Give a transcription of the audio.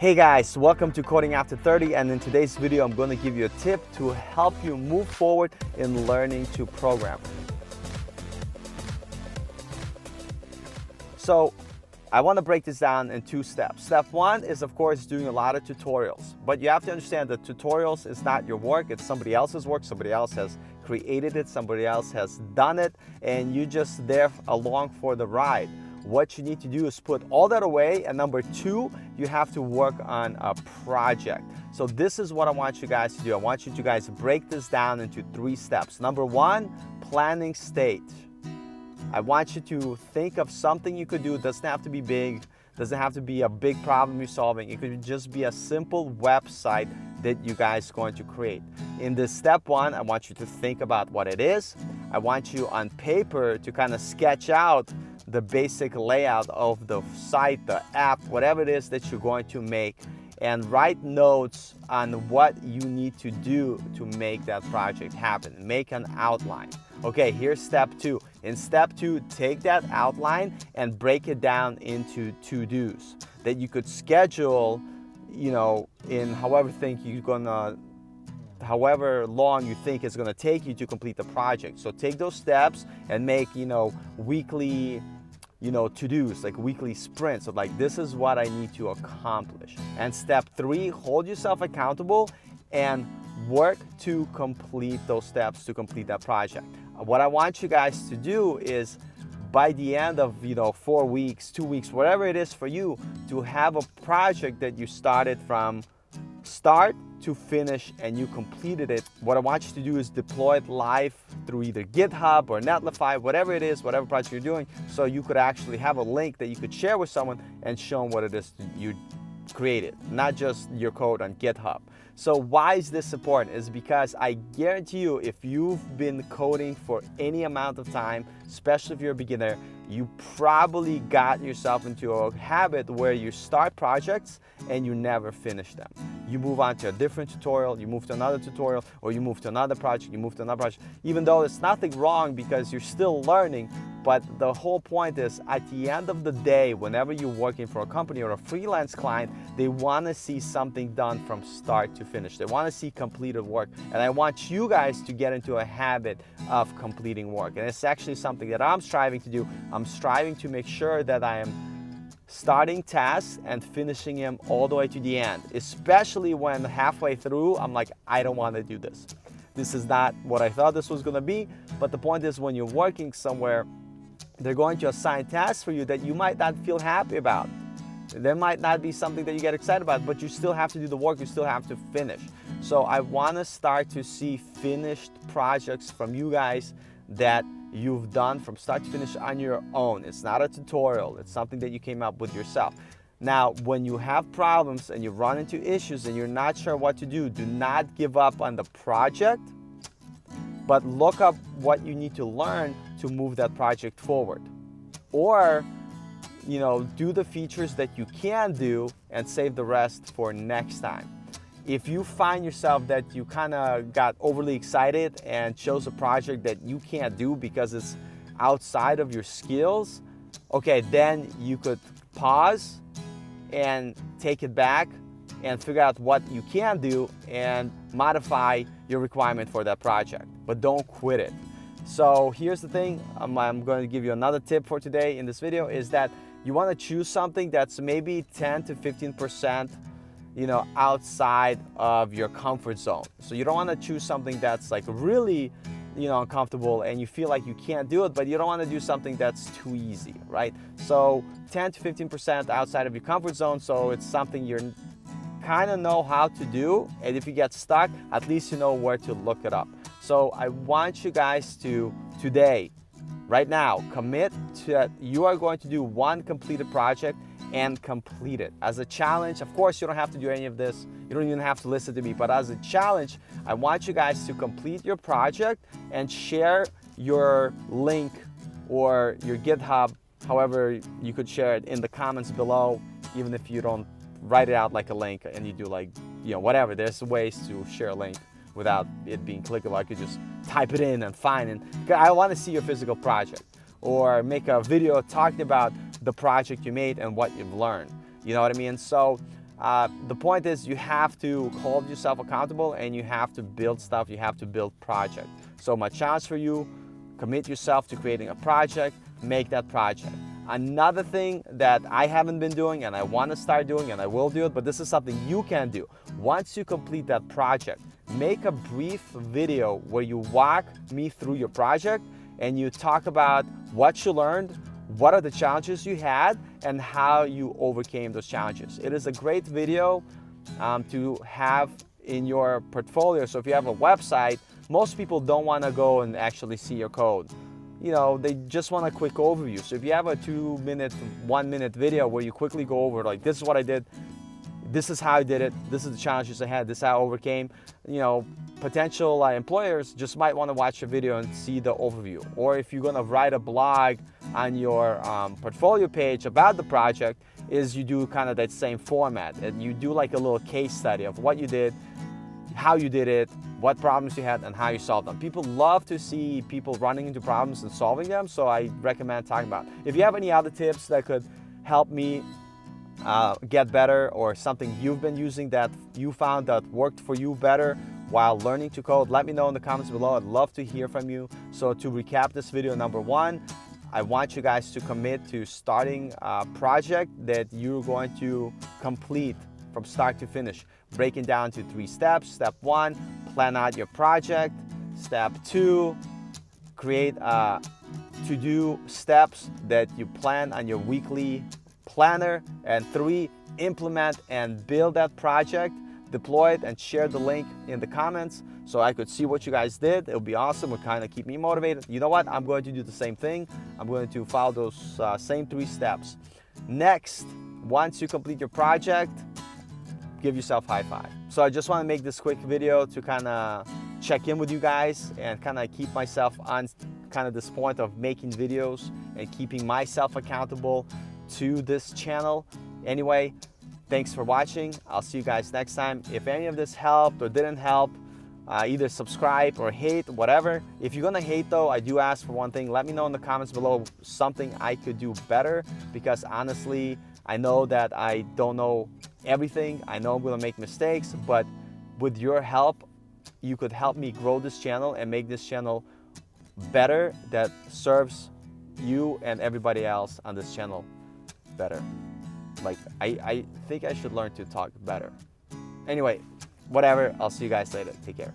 Hey guys, welcome to Coding After 30, and in today's video I'm going to give you a tip to help you move forward in learning to program. So I want to break this down in two steps. Step one is of course doing a lot of tutorials, but you have to understand that tutorials is not your work, it's somebody else's work, somebody else has created it, somebody else has done it, and you're just there along for the ride. What you need to do is put all that away, and number two, you have to work on a project. So this is what I want you guys to do. I want you to guys break this down into three steps. Number one, planning stage. I want you to think of something you could do. It doesn't have to be big, doesn't have to be a big problem you're solving. It could just be a simple website that you guys are going to create. In this step one, I want you to think about what it is. I want you on paper to kind of sketch out the basic layout of the site, the app, whatever it is that you're going to make, and write notes on what you need to do to make that project happen. Make an outline. Okay, here's step two. In step two, take that outline and break it down into to-dos that you could schedule, in however long you think it's gonna take you to complete the project. So take those steps and make, weekly, to-dos, like weekly sprints of like, this is what I need to accomplish. And step three, hold yourself accountable and work to complete those steps to complete that project. What I want you guys to do is by the end of 4 weeks, 2 weeks, whatever it is for you, to have a project that you started from start to finish and you completed it. What I want you to do is deploy it live through either GitHub or Netlify, whatever it is, whatever project you're doing, so you could actually have a link that you could share with someone and show them what it is you created, not just your code on GitHub. So why is this important? Is because I guarantee you, if you've been coding for any amount of time, especially if you're a beginner, you probably got yourself into a habit where you start projects and you never finish them. You move on to a different tutorial, you move to another tutorial, or you move to another project, you move to another project, even though it's nothing wrong because you're still learning. But the whole point is, at the end of the day, whenever you're working for a company or a freelance client, they want to see something done from start to finish. They want to see completed work. And I want you guys to get into a habit of completing work. And it's actually something that I'm striving to do. I'm striving to make sure that I am starting tasks and finishing them all the way to the end, especially when halfway through, I'm like, I don't want to do this. This is not what I thought this was going to be. But the point is, when you're working somewhere, they're going to assign tasks for you that you might not feel happy about. There might not be something that you get excited about, but you still have to do the work, you still have to finish. So I want to start to see finished projects from you guys that you've done from start to finish on your own. It's not a tutorial, it's something that you came up with yourself. Now, when you have problems and you run into issues and you're not sure what to do not give up on the project, but look up what you need to learn to move that project forward. Or, do the features that you can do and save the rest for next time. If you find yourself that you kind of got overly excited and chose a project that you can't do because it's outside of your skills, okay, then you could pause and take it back and figure out what you can do and modify your requirement for that project, but don't quit it. So here's the thing, I'm going to give you another tip for today in this video, is that you want to choose something that's maybe 10 to 15% outside of your comfort zone. So you don't want to choose something that's like really uncomfortable and you feel like you can't do it, but you don't want to do something that's too easy, right? So 10 to 15% outside of your comfort zone, so it's something you're kind of know how to do, and if you get stuck, at least you know where to look it up. So I want you guys to today, right now, commit to that you are going to do one completed project and complete it. As a challenge, of course, you don't have to do any of this. You don't even have to listen to me, but as a challenge, I want you guys to complete your project and share your link or your GitHub, however you could share it, in the comments below, even if you don't write it out like a link and you do whatever. There's ways to share a link without it being clickable. I could just type it in and find it. I want to see your physical project, or make a video talking about the project you made and what you've learned. You know what I mean? So The point is you have to hold yourself accountable and you have to build stuff, you have to build project. So my challenge for you, commit yourself to creating a project, make that project. Another thing that I haven't been doing and I want to start doing, and I will do it, but this is something you can do. Once you complete that project, make a brief video where you walk me through your project and you talk about what you learned, what are the challenges you had, and how you overcame those challenges. It is a great video to have in your portfolio. So if you have a website, most people don't want to go and actually see your code. You know, they just want a quick overview. So if you have a 2-minute, 1-minute video where you quickly go over, like, this is what I did, this is how I did it, this is the challenges I had, this is how I overcame, you know, potential employers just might want to watch your video and see the overview. Or if you're going to write a blog on your portfolio page about the project, is you do kind of that same format, and you do like a little case study of what you did, how you did it, what problems you had, and how you solved them. People love to see people running into problems and solving them, so I recommend talking about it. If you have any other tips that could help me get better, or something you've been using that you found that worked for you better while learning to code, let me know in the comments below. I'd love to hear from you. So to recap this video, number one, I want you guys to commit to starting a project that you're going to complete from start to finish. Break it down to 3 steps. Step 1, plan out your project. Step 2, create to-do steps that you plan on your weekly planner. And 3, implement and build that project, deploy it, and share the link in the comments so I could see what you guys did. It would be awesome. It would kind of keep me motivated. You know what? I'm going to do the same thing. I'm going to follow those same 3 steps. Next, once you complete your project, give yourself a high five. So I just want to make this quick video to kind of check in with you guys and kind of keep myself on kind of this point of making videos and keeping myself accountable to this channel. Anyway, thanks for watching. I'll see you guys next time. If any of this helped or didn't help, either subscribe or hate, whatever. If you're gonna hate though, I do ask for one thing. Let me know in the comments below something I could do better, because honestly, I know that I don't know everything. I know I'm gonna make mistakes, but with your help, you could help me grow this channel and make this channel better, that serves you and everybody else on this channel better. Like, I think I should learn to talk better. Anyway, whatever, I'll see you guys later. Take care.